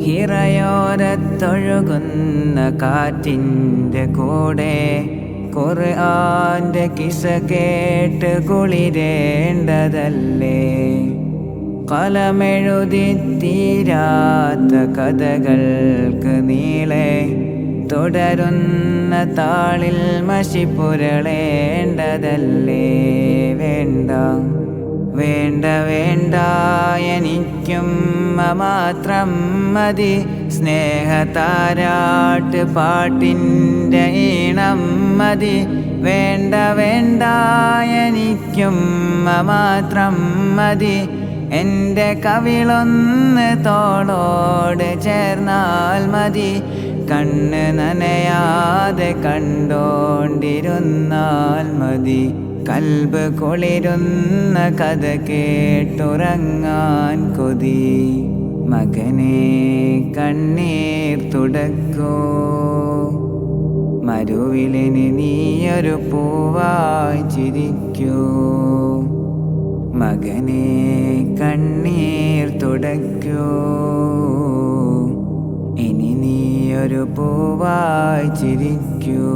ഹിറയോരത്തൊഴുകുന്ന കാറ്റിൻ്റെ കൂടെ ഖുർആന്റെ കിസ്സ കേട്ട് കുളിരേണ്ടതല്ലേ. കലമെഴുതി തീരാത്ത കഥകൾക്ക് നീളെ തുടരുന്ന താളിൽ മഷി പുരളേണ്ടതല്ലേ. വേണ്ട വേണ്ട വേണ്ട എനിക്കും മാത്രം മതി സ്നേഹതാരാട്ട് പാട്ടിൻ്റെ ഈണം മതി. വേണ്ട വേണ്ട എനിക്കും മാത്രം മതി എൻ്റെ കവിളൊന്ന് തോളോട് ചേർന്നാൽ മതി. കണ്ണ് നനയാതെ കണ്ടോണ്ടിരുന്നാൽ മതി. കൽബ് കുളിരുന്ന കഥ കേട്ടുറങ്ങാൻ കൊതി. മകനെ കണ്ണീർ തുടക്കൂ, മരുവിലിന് നീയൊരു പൂവായി ചിരിക്കൂ. മകനെ കണ്ണീർ തുടക്കൂ, ഇനി നീയൊരു പൂവായി ചിരിക്കൂ.